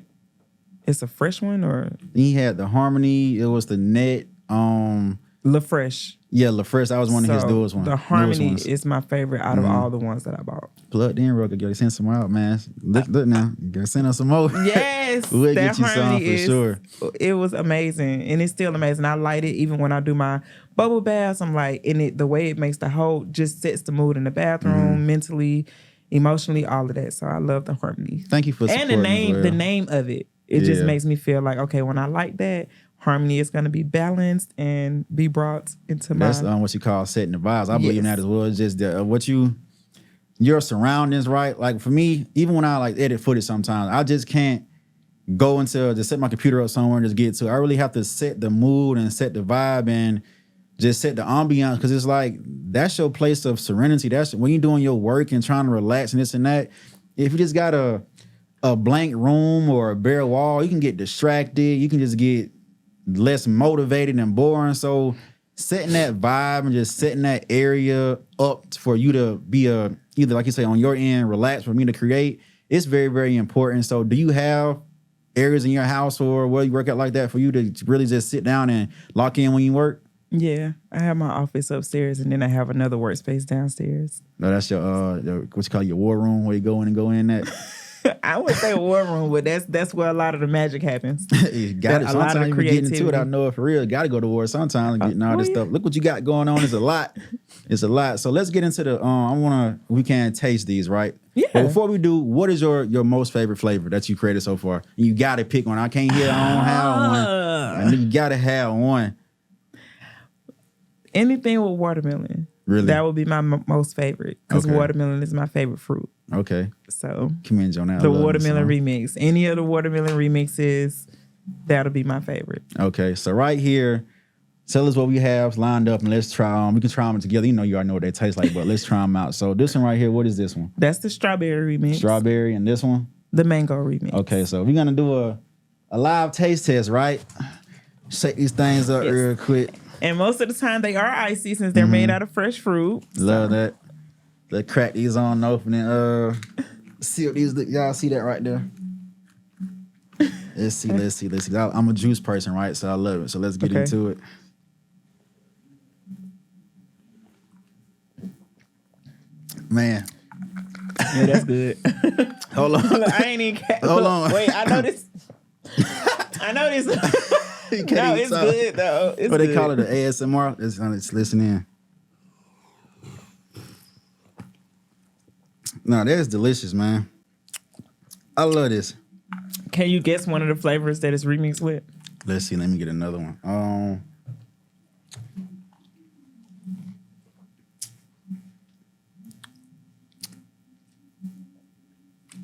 it's a fresh one or he had the Harmony, it was the Net, La Fresh. Yeah, La Fresh. That was one of his newest ones. The Harmony is my favorite out of all the ones that I bought. Plugged in real good. Gotta send some out, man. Look now. You gotta send us some more. Yes. We'll get you some for sure. It was amazing. And it's still amazing. I light it even when I do my bubble baths. I'm like, the way it makes the whole, just sets the mood in the bathroom, mentally, emotionally, all of that. So I love the Harmony. Thank you for supporting. And the name of it. It just makes me feel like, okay, when I like that, Harmony is going to be balanced and be brought into my... That's what you call setting the vibes. I believe in that as well. It's just your surroundings, right? Like for me, even when I like edit footage sometimes, I just can't go into, just set my computer up somewhere and just get to it. I really have to set the mood and set the vibe and just set the ambiance, because it's like, that's your place of serenity. That's when you're doing your work and trying to relax and this and that. If you just got a blank room or a bare wall, you can get distracted. You can just get less motivated and boring. So setting that vibe and just setting that area up for you to be either, like you say, on your end, relax, for me to create, it's very, very important. So do you have areas in your house or where you work out like that for you to really just sit down and lock in when you work? Yeah, I have my office upstairs and then I have another workspace downstairs. No, that's your what you call your war room, where you go in and go in that. I would say war room, but that's where a lot of the magic happens. You got it. Sometimes you get into it. I know it for real. Got to go to war sometimes and getting all this stuff. Look what you got going on. It's a lot. It's a lot. So let's get into the. We can taste these, right? Yeah. But before we do, what is your most favorite flavor that you created so far? You got to pick one. I can't hear. I don't have one. And you got to have one. Anything with watermelon. Really? That would be my most favorite, because watermelon is my favorite fruit. Okay. So commend you on that. The watermelon remix. Any of the watermelon remixes, that'll be my favorite. Okay. So right here, tell us what we have lined up and let's try them. We can try them together. You know, you already know what they taste like, but let's try them out. So this one right here, what is this one? That's the strawberry remix. Strawberry, and this one? The mango remix. Okay, so we're going to do a live taste test, right? Shake these things up real quick. And most of the time they are icy since they're made out of fresh fruit. Love that. Let's crack these on open and see what these look. Y'all see that right there? Let's see. I'm a juice person, right? So I love it. So let's get into it. Man. Yeah, that's good. Hold on. Look, I ain't even. Hold on. Wait, I know this. No, it's good though. It's what they good. call it, the ASMR. Let's listen in. No, that's delicious, man. I love this. Can you guess one of the flavors that it's remixed with? Let's see. Let me get another one.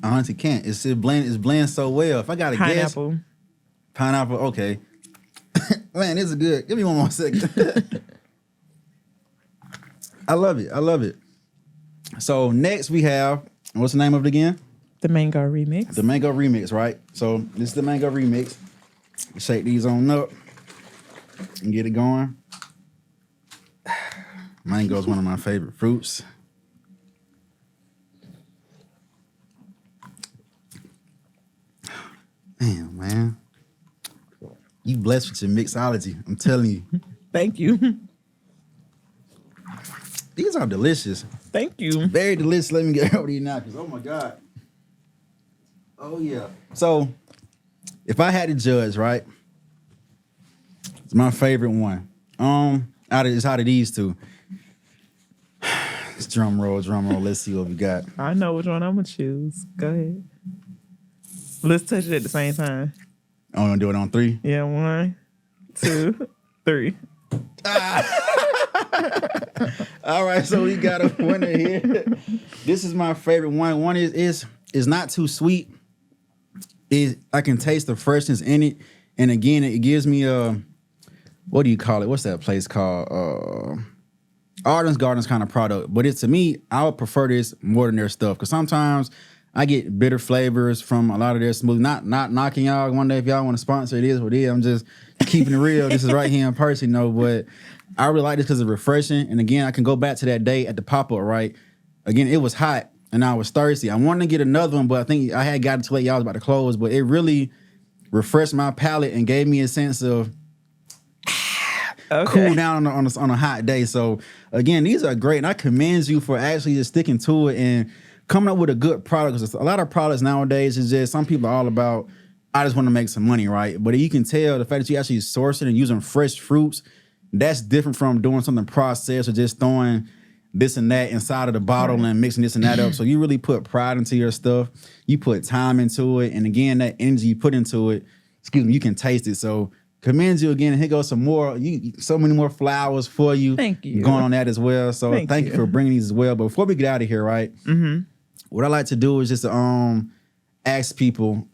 I honestly can't. It's blend so well. If I got to guess, pineapple. Okay. Man, this is good. Give me one more second. I love it. So next we have, what's the name of it again? The mango remix. The mango remix, right? So this is the mango remix. Shake these on up and get it going. Mango is one of my favorite fruits. Damn, man. You blessed with your mixology. I'm telling you. Thank you. These are delicious. Thank you. Very delicious. Let me get over these napkins. Oh my God. Oh yeah. So if I had to judge, right? It's my favorite one. Out of these two. It's drum roll. Let's see what we got. I know which one I'm gonna choose. Go ahead. Let's touch it at the same time. I'm gonna do it on 3. Yeah, 1, 2, 3. All right, so we got a winner here. This is my favorite one. One is not too sweet. I can taste the freshness in it, and again, it gives me what do you call it? What's that place called? Arden's Gardens kind of product. But to me, I would prefer this more than their stuff because sometimes I get bitter flavors from a lot of their smoothie. Not knocking y'all one day if y'all want to sponsor. It is what it is. I'm just keeping it real. This is right here in person, but I really like this because it's refreshing. And again, I can go back to that day at the pop-up, right? Again, it was hot and I was thirsty. I wanted to get another one, but I think I had gotten too late. Y'all was about to close, but it really refreshed my palate and gave me a sense of cool down on a hot day. So again, these are great. And I commend you for actually just sticking to it and coming up with a good product. Because a lot of products nowadays is just, some people are all about, I just want to make some money, right? But you can tell the fact that you actually sourcing and using fresh fruits, that's different from doing something processed or just throwing this and that inside of the bottle and mixing this and that up. So you really put pride into your stuff. You put time into it. And again, that energy you put into it, you can taste it. So commend you again. And here goes some more, so many more flowers for you. Thank you. Going on that as well. So thank you for bringing these as well. But before we get out of here, right? Mm-hmm. What I like to do is just ask people,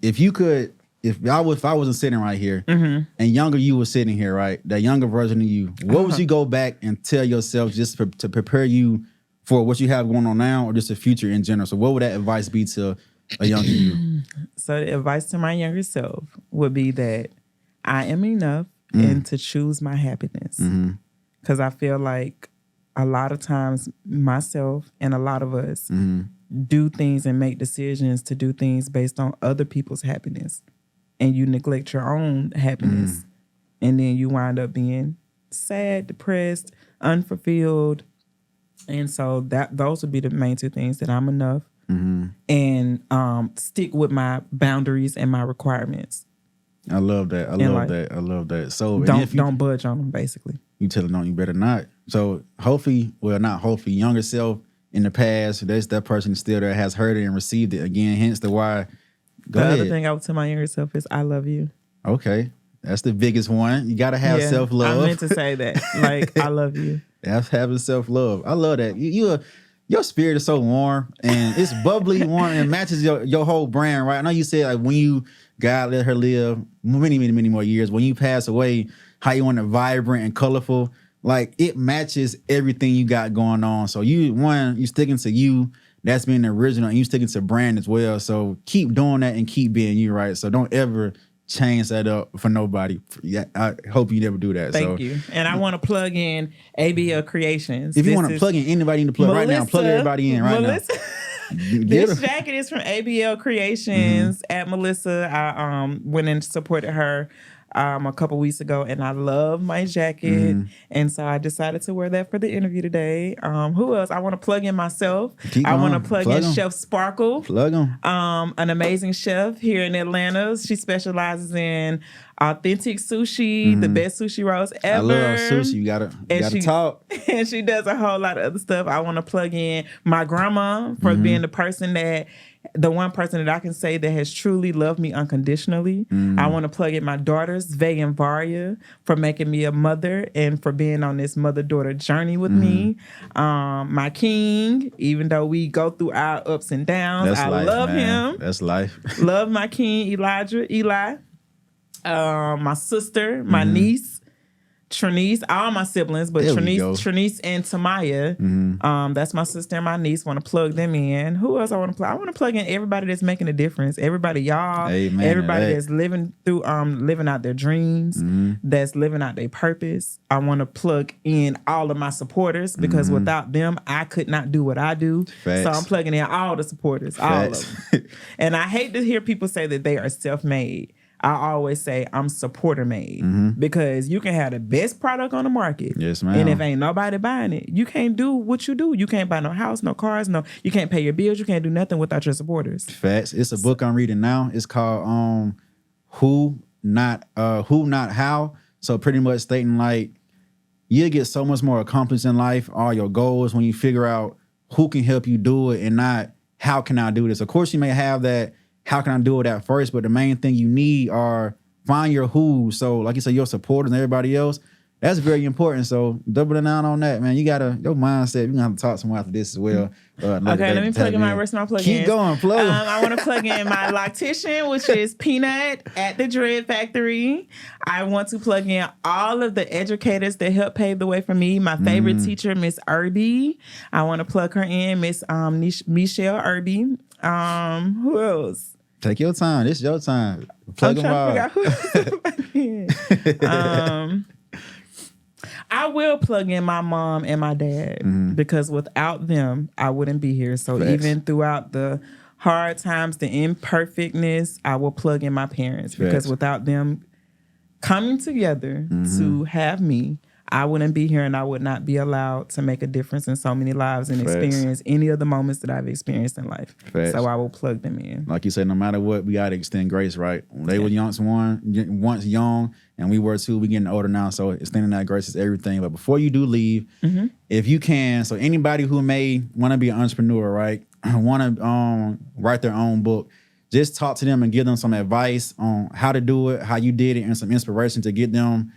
if I wasn't sitting right here and younger you was sitting here, right? That younger version of you, what would you go back and tell yourself just to prepare you for what you have going on now or just the future in general? So what would that advice be to a younger you? So the advice to my younger self would be that I am enough and to choose my happiness. Because I feel like a lot of times myself and a lot of us do things and make decisions to do things based on other people's happiness. And you neglect your own happiness. And then you wind up being sad, depressed, unfulfilled. And so those would be the main two things, that I'm enough and stick with my boundaries and my requirements. I love that. I love that. So don't budge on them, basically. You tell them, no, you better not. So younger self in the past, that person still there has heard it and received it again. Hence the why. Go ahead. Other thing I would tell my younger self is, I love you. Okay. That's the biggest one. You got to have self-love. I meant to say that. Like, I love you. That's having self-love. I love that. Your spirit is so warm and it's bubbly, warm, and matches your whole brand, right? I know you said like when God let her live many, many, many more years. When you pass away, how you want it vibrant and colorful. Like, it matches everything you got going on. So you sticking to you. That's being original, and you sticking to brand as well. So keep doing that and keep being you, right? So don't ever change that up for nobody. Yeah, I hope you never do that. Thank you. And I want to plug in ABL Creations. If you want to plug in anybody, you need to plug right now. Plug everybody in right now. This jacket is from ABL Creations at Melissa. I went and supported her a couple weeks ago, and I love my jacket, and so I decided to wear that for the interview today. Who else? I want to plug in myself. I want to plug in Chef Sparkle. Plug them. An amazing chef here in Atlanta. She specializes in authentic sushi, the best sushi rolls ever. I love sushi. You gotta talk. And she does a whole lot of other stuff. I want to plug in my grandma for being the one person that I can say that has truly loved me unconditionally. I want to plug in my daughters, Vay and Varya, for making me a mother and for being on this mother-daughter journey with me. My king, even though we go through our ups and downs, I love him. That's life. Love my king, Eli. My sister, my niece, Trinice, all my siblings, but Trinice and Tamaya, that's my sister and my niece. Want to plug them in. Who else I want to plug? I want to plug in everybody that's making a difference. Everybody, y'all. Amen. Everybody that's living through, living out their dreams, that's living out their purpose. I want to plug in all of my supporters because without them, I could not do what I do. Facts. So I'm plugging in all the supporters, all of them. And I hate to hear people say that they are self-made. I always say I'm supporter made because you can have the best product on the market. Yes, ma'am. And if ain't nobody buying it, you can't do what you do. You can't buy no house, no cars, you can't pay your bills. You can't do nothing without your supporters. Facts. It's a book I'm reading now. It's called Who Not How. So pretty much stating like you'll get so much more accomplished in life, all your goals, when you figure out who can help you do it and not how can I do this. Of course, you may have that how can I do it at first, but the main thing you need are find your who. So like you said, your supporters and everybody else, that's very important. So doubling down on that, man. You gotta, your mindset, you're gonna have to talk to someone after this as well. Okay, let me plug in my personal plug-in. Keep going, plug. I want to plug in my loctician, which is Peanut at the Dread Factory. I want to plug in all of the educators that helped pave the way for me. My favorite teacher, Miss Irby. I want to plug her in, Miss Michelle Irby. Who else? Take your time. This is your time. Plug them all. I will plug in my mom and my dad because without them, I wouldn't be here. So even throughout the hard times, the imperfectness, I will plug in my parents because without them coming together to have me, I wouldn't be here and I would not be allowed to make a difference in so many lives and experience any of the moments that I've experienced in life. So I will plug them in. Like you said, no matter what, we got to extend grace, right? When they were once young and we were too, we getting older now. So extending that grace is everything. But before you do leave, if you can, so anybody who may want to be an entrepreneur, right? Want to write their own book, just talk to them and give them some advice on how to do it, how you did it, and some inspiration to get them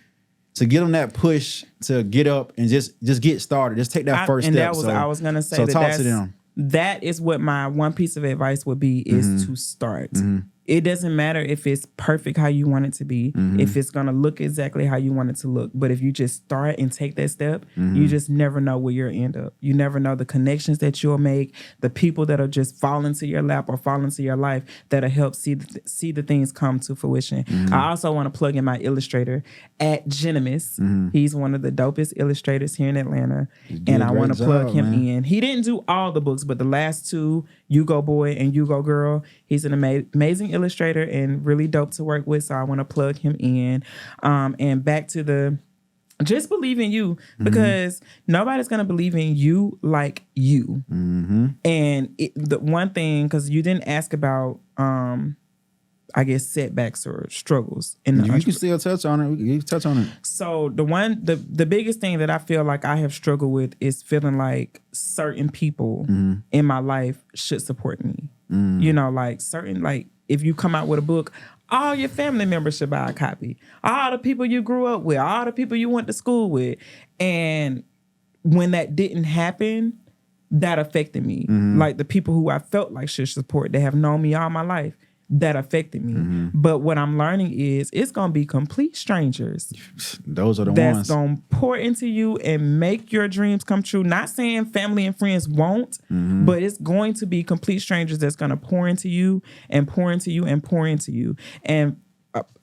that push to get up and just get started. Just take that first step. I was gonna say so talk to them. That is what my one piece of advice would be is to start. It doesn't matter if it's perfect how you want it to be, if it's going to look exactly how you want it to look. But if you just start and take that step, you just never know where you'll end up. You never know the connections that you'll make, the people that'll just fall into your lap or fall into your life that'll help see the things come to fruition. I also want to plug in my illustrator at Genimus. He's one of the dopest illustrators here in Atlanta. And I want to plug him in. He didn't do all the books, but the last two, You Go Boy and You Go Girl, he's an amazing illustrator and really dope to work with. So I want to plug him in. And back to the just believe in you because nobody's going to believe in you like you. And the one thing, because you didn't ask about, I guess, setbacks or struggles. You can still touch on it. You can touch on it. So the biggest thing that I feel like I have struggled with is feeling like certain people in my life should support me. You know, like if you come out with a book, all your family members should buy a copy. All the people you grew up with, all the people you went to school with. And when that didn't happen, that affected me. Like the people who I felt like should support, they have known me all my life. That affected me. But what I'm learning is it's going to be complete strangers. Those are the ones. That's going to pour into you and make your dreams come true. Not saying family and friends won't, but it's going to be complete strangers that's going to pour into you and pour into you and pour into you. And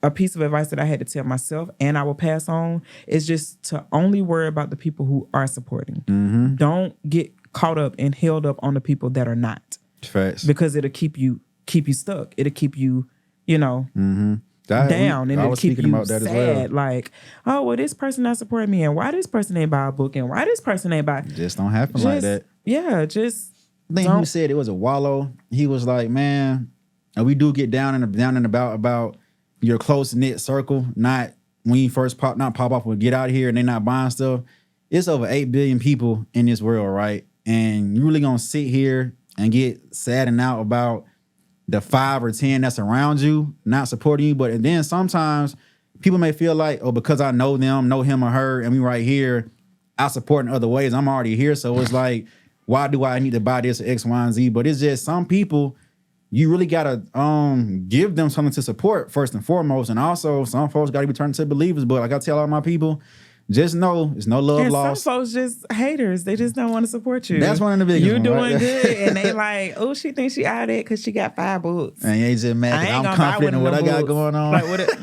a piece of advice that I had to tell myself and I will pass on is just to only worry about the people who are supporting. Don't get caught up and held up on the people that are not. Facts. Because it'll keep you stuck. It'll keep you, down, and it'll keep you sad. Well. Like, oh, well, this person not supporting me, and why this person ain't buy a book, and why this person ain't buy. Just don't happen like that. Yeah, just. I think who said it was a wallow. He was like, man, and we do get down and about your close knit circle. Not when you first pop off or get out here and they not buying stuff. It's over 8 billion people in this world, right? And you really gonna sit here and get saddened out about the 5 or 10 that's around you not supporting you. But then sometimes people may feel like, oh, because I know them, know him or her, and we right here, I support in other ways. I'm already here, so it's like, why do I need to buy this or X, Y, and Z? But it's just some people, you really gotta give them something to support first and foremost. And also some folks gotta be turned to believers. But like I tell all my people, just know it's no love lost. Some folks just haters. They just don't want to support you. That's one of the biggest You ones, doing right? good, and they like, oh, she thinks she out of it because she got 5 books. And you just mad because I'm confident in what I got going on. Like whatever.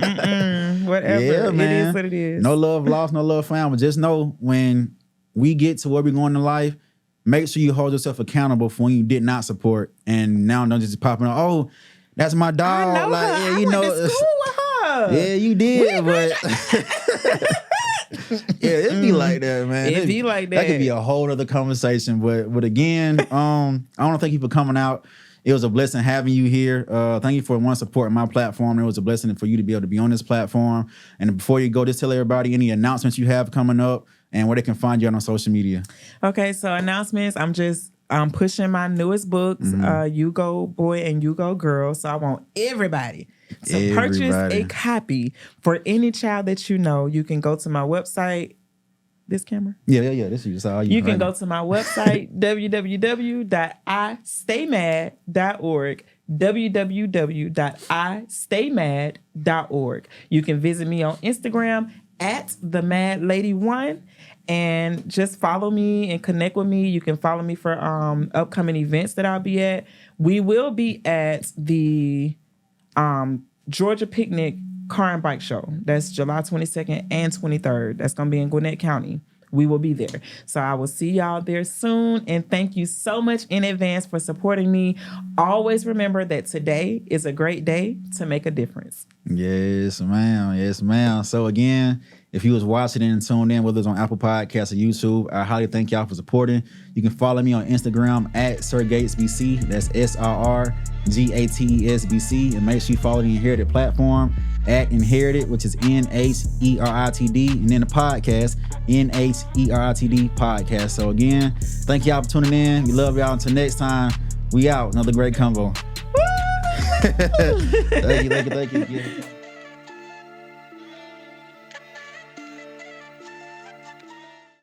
Yeah, man. It is what it is. No love lost, no love found. But just know when we get to where we're going in life, make sure you hold yourself accountable for when you did not support. And now don't just pop in, oh, that's my dog. I know like, her. yeah, you I know, went to school with her. Yeah, you did, but yeah, it'd be like that, man. It'd be like that. That could be a whole other conversation. But again, I want to thank you for coming out. It was a blessing having you here. Thank you for supporting my platform. It was a blessing for you to be able to be on this platform. And before you go, just tell everybody any announcements you have coming up and where they can find you on social media. Okay, so announcements. I'm pushing my newest books, You Go Boy and You Go Girl. So I want everybody to purchase a copy for any child that you know. You can go to my website. This camera? Yeah. This is just how you can go to my website, www.istaymad.org, www.istaymad.org. You can visit me on Instagram @themadlady1 and just follow me and connect with me. You can follow me for upcoming events that I'll be at. We will be at the Georgia Picnic Car and Bike Show. That's July 22nd and 23rd. That's going to be in Gwinnett County. We will be there. So I will see y'all there soon. And thank you so much in advance for supporting me. Always remember that today is a great day to make a difference. Yes, ma'am. Yes, ma'am. So again, if you was watching and tuned in, whether it's on Apple Podcasts or YouTube, I highly thank y'all for supporting. You can follow me on Instagram @SirGatesBC. That's SRRGATESBC. And make sure you follow the Inherited platform @Inherited, which is NHERITD. And then the podcast, NHERITD podcast. So again, thank y'all for tuning in. We love y'all. Until next time, we out. Another great combo. Thank you. Yeah.